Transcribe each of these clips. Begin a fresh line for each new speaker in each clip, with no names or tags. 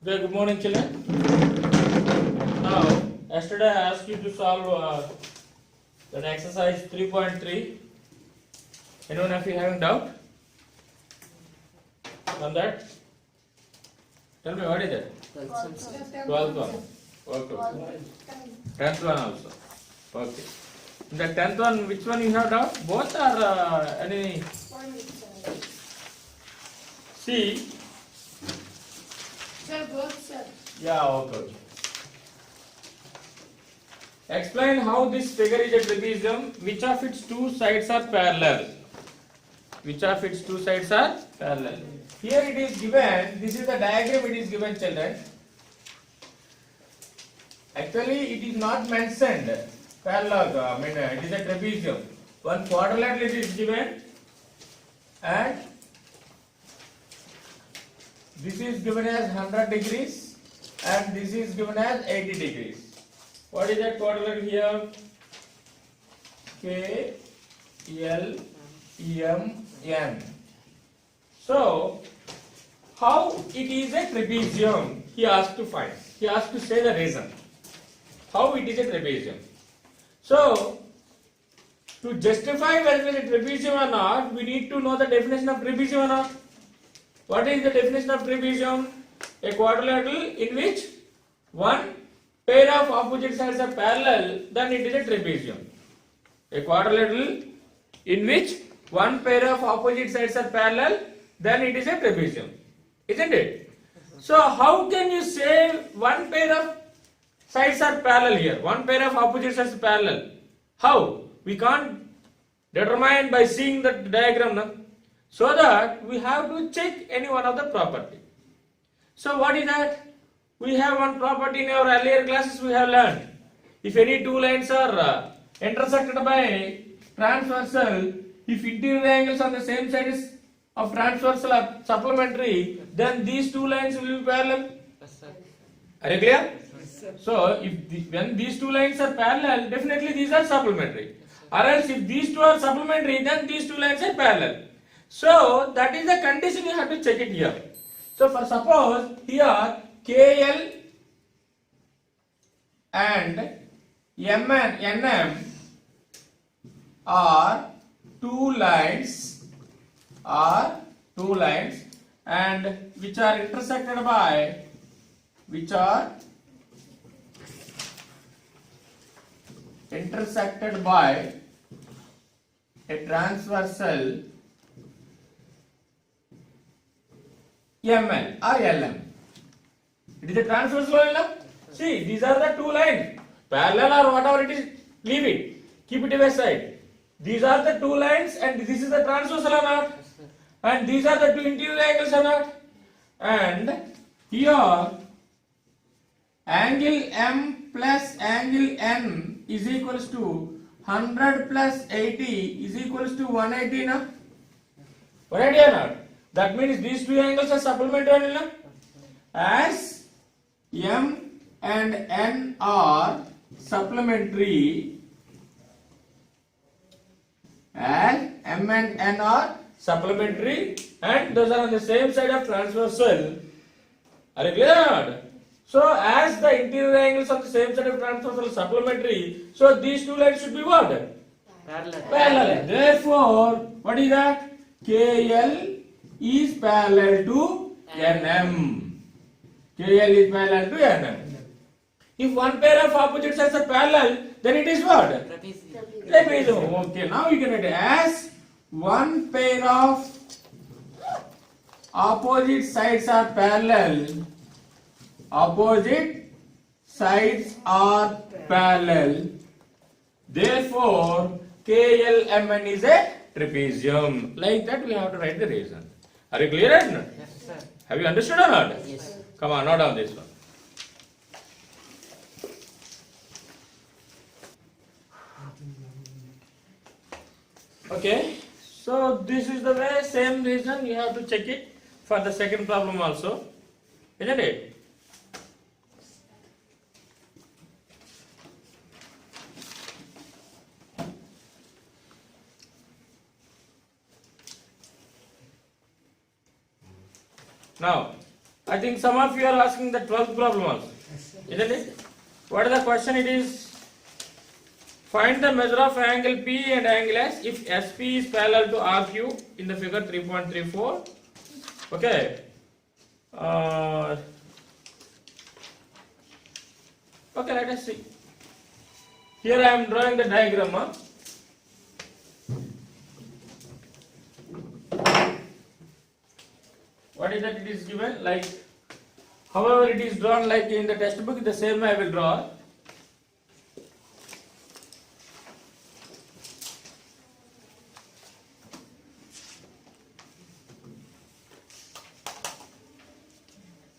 Okay, good morning, children. Now, yesterday I asked you to solve that exercise 3.3. Anyone of you having doubt on that? Tell me, what is it? 12th one. Okay. 10th one also. Okay. In the 10th one, which one you have doubt? Both or any? See?
Sir, both, sir.
Yeah, okay. Explain how this figure is a trapezium. Which of its two sides are parallel? Which of its two sides are parallel? Here it is given. This is the diagram. It is given, children. Actually, it is not mentioned parallel. It is a trapezium. One quadrilateral it is given, and this is given as 100 degrees, and this is given as 80 degrees. What is that quadrilateral here? K, L, M, N. So, how it is a trapezium? He asked to find. He asked to say the reason. How it is a trapezium. So, to justify whether it is a trapezium or not, we need to know the definition of trapezium or not. What is the definition of trapezium? A quadrilateral in which one pair of opposite sides are parallel, then it is a trapezium. A quadrilateral in which one pair of opposite sides are parallel, then it is a trapezium. Isn't it? So how can you say one pair of sides are parallel here? One pair of opposite sides are parallel. How? We can't determine by seeing the diagram. No? So that we have to check any one of the property. So what is that? We have one property in our earlier classes we have learned. If any two lines are intersected by transversal, if interior angles on the same side of transversal are supplementary, then these two lines will be parallel. Are you clear? So when these two lines are parallel, definitely these are supplementary. Or else if these two are supplementary, then these two lines are parallel. So that is the condition you have to check it here. So for suppose here KL and NM are two lines and which are intersected by a transversal MN or LM. It is a transversal line. See, these are the two lines. Parallel or whatever it is, leave it. Keep it aside. These are the two lines and this is the transversal or not. And these are the two interior angles or not. And here, angle M plus angle N is equals to 100 plus 80 is equals to 180. No? 180 or not? That means these two angles are supplementary. No? As M and N are supplementary, and those are on the same side of transversal. Are you clear? So as the interior angles on the same side of transversal supplementary, so these two lines should be what? Parallel. Therefore, what is that? KL is parallel to NM. KL is parallel to NM. If one pair of opposite sides are parallel, then it is what? Trapezium. Okay, now you can write as one pair of opposite sides are parallel. Therefore, KLMN is a trapezium. Like that, we have to write the reason. Are you clear or not?
Yes, sir.
Have you understood or not?
Yes.
Come on, note down this one. Okay, so this is the way, same reason you have to check it for the second problem also, isn't it? Now, I think some of you are asking the 12th problem also, isn't it? What is the question? It is find the measure of angle P and angle S if SP is parallel to RQ in the figure 3.34. Okay. Okay, let us see. Here I am drawing the diagram. What is that it is given? Like, however it is drawn like in the textbook, the same I will draw.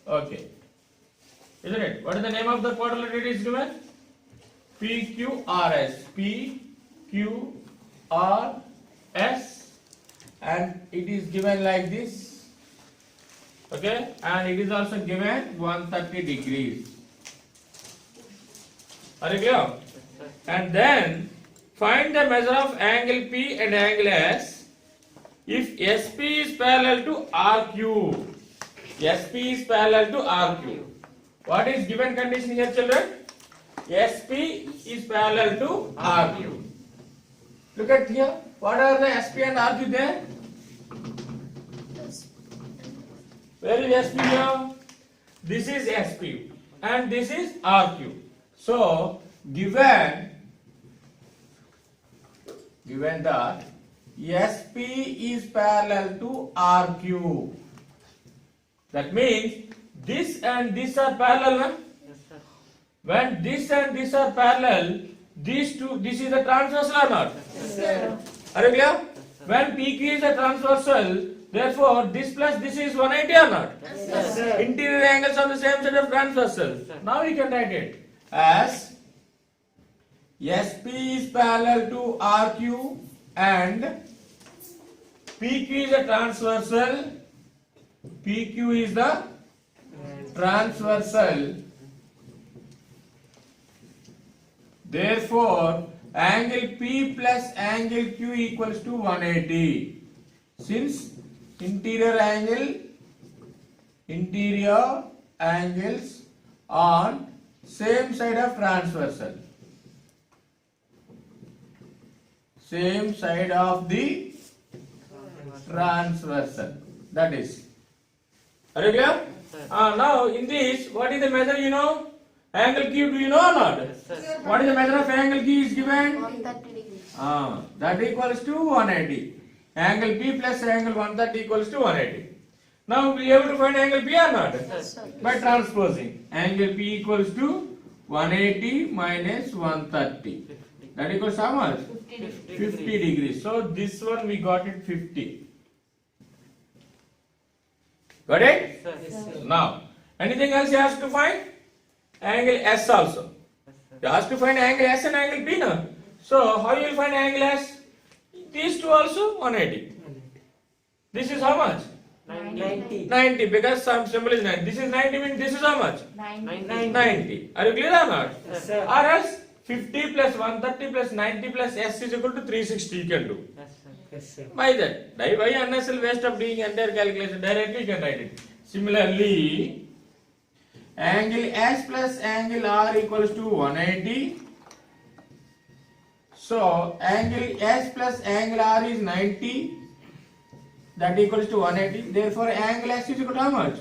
Okay. Isn't it? What is the name of the quadrilateral it is given? PQRS. PQRS. And it is given like this. Okay. And it is also given 130 degrees. Are you clear? And then find the measure of angle P and angle S if SP is parallel to RQ. SP is parallel to RQ. What is given condition here, children? SP is parallel to RQ. Look at here. What are the SP and RQ there? Where is SP here? This is SP and this is RQ. So, given that SP is parallel to RQ. That means this and this are parallel. Yes, sir. When this and this are parallel, these two, this is a transversal or not?
Yes, sir.
Are you clear? When PQ is a transversal, therefore this plus this is 180 or not?
Yes, sir.
Interior angles on the same side of transversal. Now you can write it as SP is parallel to RQ and PQ is a transversal. PQ is the transversal. Therefore, angle P plus angle Q equals to 180. Since interior angles on same side of transversal. Same side of the transversal. That is. Are you clear? Now in this, what is the measure you know? Angle Q, do you know or not?
Yes, sir.
What is the measure of angle Q is given?
130 degrees.
That equals to 180. Angle P plus angle 130 equals to 180. Now we are able to find angle P or not?
Yes, sir.
By transposing. Angle P equals to 180 minus 130. That equals how much?
50 degrees.
50 degrees. So this one we got it 50. Got it?
Yes, sir.
Now, anything else you have to find? Angle S also. You have to find angle S and angle P now. So, how you will find angle S? These two also 180. This is how much?
90.
90 because some symbol is 90. This is 90 means this is how much?
90.
90. Are you clear or not?
Yes, sir.
Or else 50 plus 130 plus 90 plus S is equal to 360 you can do.
Yes, sir. Yes, sir.
By that, why unnecessary waste of doing entire calculation? Directly you can write it. Similarly, angle S plus angle R equals to 180. So, angle S plus angle R is 90. That equals to 180. Therefore, angle S is equal to how much?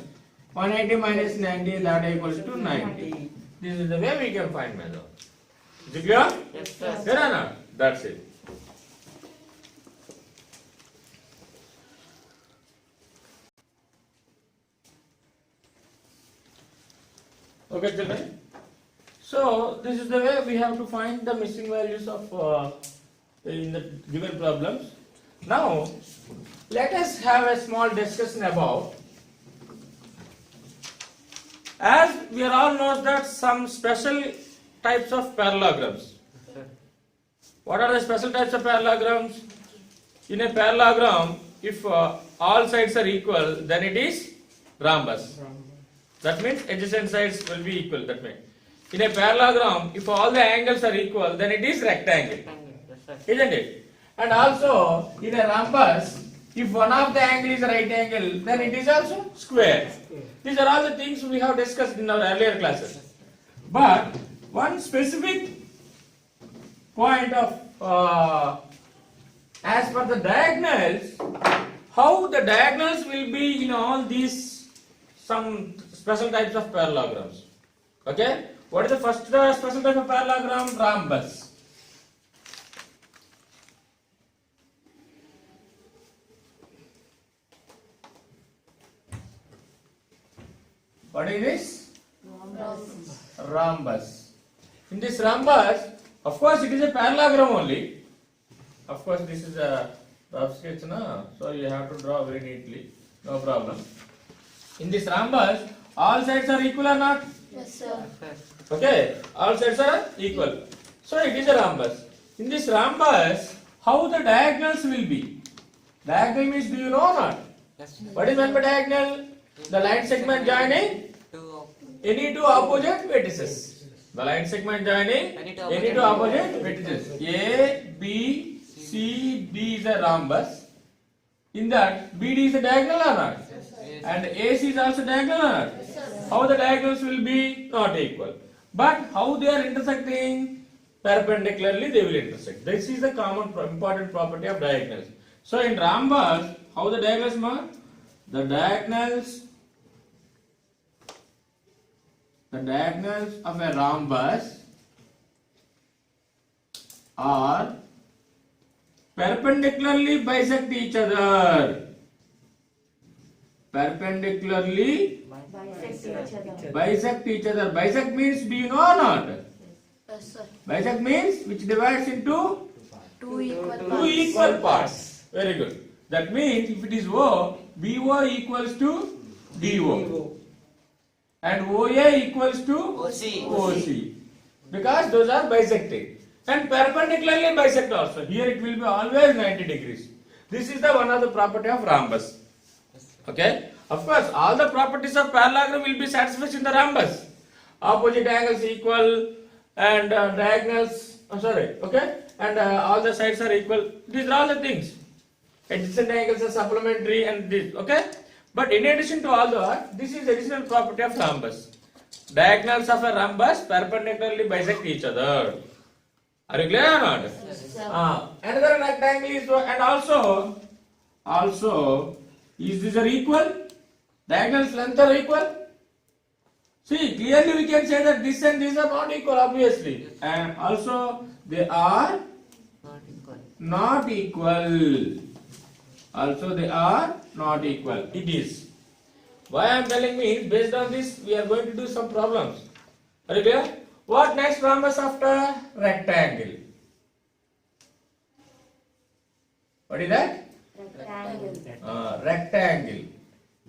180 minus 90, that equals to 90. This is the way we can find measure. Is it clear?
Yes, sir.
Clear or not? That's it. Okay, children. So this is the way we have to find the missing values of in the given problems. Now let us have a small discussion about, as we are all knows that some special types of parallelograms.
Yes, sir.
What are the special types of parallelograms? In a parallelogram, if all sides are equal, then it is rhombus. That means adjacent sides will be equal. That means in a parallelogram, if all the angles are equal, then it is rectangle,
Yes, sir.
isn't it? And also in a rhombus, If one of the angle is a right angle, then it is also square. These are all the things we have discussed in our earlier classes. But one specific point of as per the diagonals, how the diagonals will be in all these some special types of parallelograms. Okay, what is the first special type of parallelogram? Rhombus. What is this? Rhombus. In this rhombus, of course, it is a parallelogram only. Of course, this is a rough sketch, na? So you have to draw very neatly. No problem. In this rhombus, all sides are equal or not?
Yes, sir.
Okay, all sides are equal. So it is a rhombus. In this rhombus, how the diagonals will be? Diagonal means, do you know or not?
Yes.
What is meant by diagonal? The line segment joining any two opposite vertices. The line segment joining any two opposite vertices. A, B, C, D is a rhombus. In that, BD is a diagonal or not? And AC is also diagonal or not? How the diagonals will be? Not equal. But how they are intersecting? Perpendicularly they will intersect. This is the common important property of diagonals. So in rhombus, how the diagonals are? The diagonals of a rhombus are perpendicularly bisect each other. Perpendicularly bisect each other. Bisect means, do you know or not?
Yes, sir.
Bisect means which divides into
Two equal
two equal parts. Very good. That means if it is O, BO equals to DO. And OA equals to OC. Because those are bisecting. And perpendicularly bisect also. Here it will be always 90 degrees. This is the one of the property of rhombus. Okay. Of course, all the properties of parallelogram will be satisfied in the rhombus. Opposite angles equal and diagonals. Okay. And all the sides are equal. These are all the things. Adjacent angles are supplementary and this. Okay. But in addition to all that, this is additional property of rhombus. Diagonals of a rhombus perpendicularly bisect each other. Are you clear or not?
Yes, sir.
Another rectangle is, and also, is these are equal? Diagonals length are equal? See, clearly we can say that this and these are not equal, obviously. And also, they are not equal. Also, they are not equal. It is. Why I am telling me, based on this, we are going to do some problems. Are you clear? What next rhombus after rectangle? What is that?
Rectangle.
Rectangle.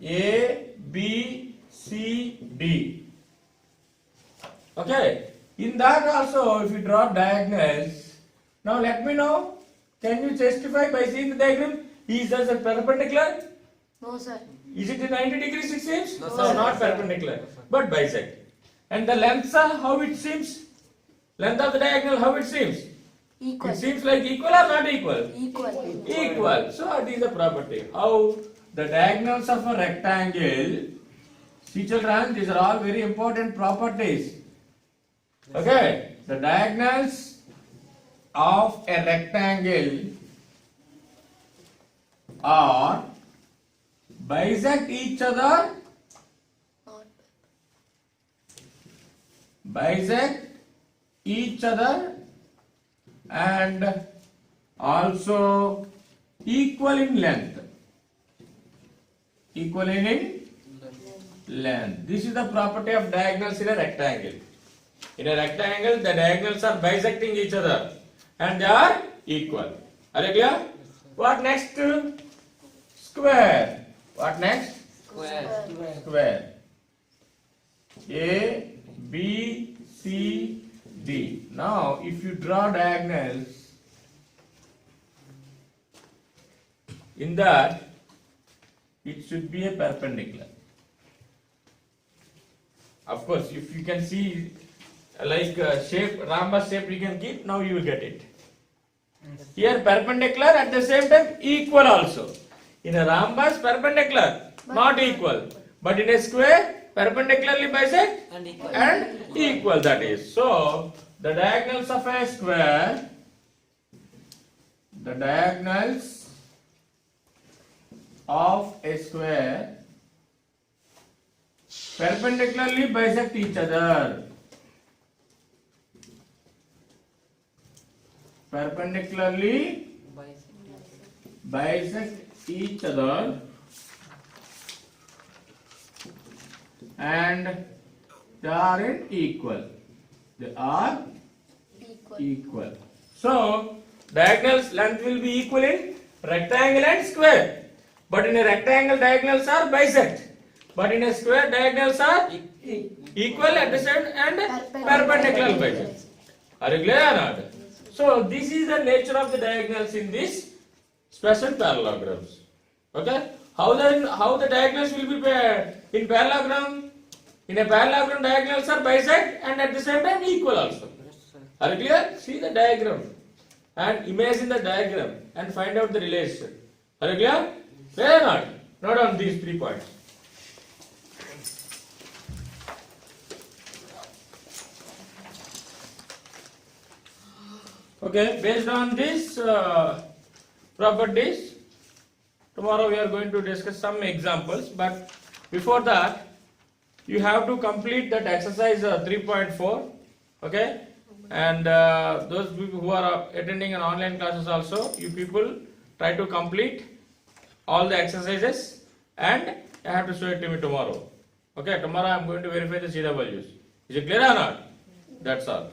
A, B, C, D. Okay. In that also, if you draw diagonals, now let me know. Can you justify by seeing the diagram? Is there a perpendicular?
No, sir.
Is it 90 degrees it seems?
No,
No,
sir.
not perpendicular, but bisect. And the lengths are how it seems? Length of the diagonal, how it seems?
Equal.
It seems like equal or not equal?
Equal.
Equal. So it is a property. How the diagonals of a rectangle, see children, these are all very important properties. Okay. The diagonals of a rectangle are bisect each other,
Not.
bisect each other and also equal in length. Equal in length. This is the property of diagonals in a rectangle. In a rectangle, the diagonals are bisecting each other and they are equal. Are you clear? What next? Square. What next? Square. A, B, C, D. Now, if you draw diagonals, in that, it should be a perpendicular. Of course, if you can see like shape, rhombus shape you can keep, now you will get it. Here perpendicular, at the same time equal also. In a rhombus, perpendicular, not equal. But in a square, perpendicularly bisect
And equal.
and equal, that is. So, the diagonals of a square, the diagonals of a square perpendicularly bisect each other. Perpendicularly bisect each other and they are in equal. They are
Equal.
equal. So, diagonals length will be equal in rectangle and square. But in a rectangle, diagonals are bisect. But in a square, diagonals are equal at the same and perpendicular bisect. Are you clear or not? So, this is the nature of the diagonals in this special parallelograms. Okay? How the diagonals will be paired? In parallelogram, in a parallelogram, diagonals are bisect and at the same time equal also. Are you clear? See the diagram and imagine the diagram and find out the relation. Are you clear? Clear or not? Note down these 3 points. Okay, based on these properties, tomorrow we are going to discuss some examples, but before that, you have to complete that exercise 3.4, okay? And those people who are attending an online classes also, you people try to complete all the exercises and you have to show it to me tomorrow. Okay, tomorrow I am going to verify the CWs. Is it clear or not? That's all.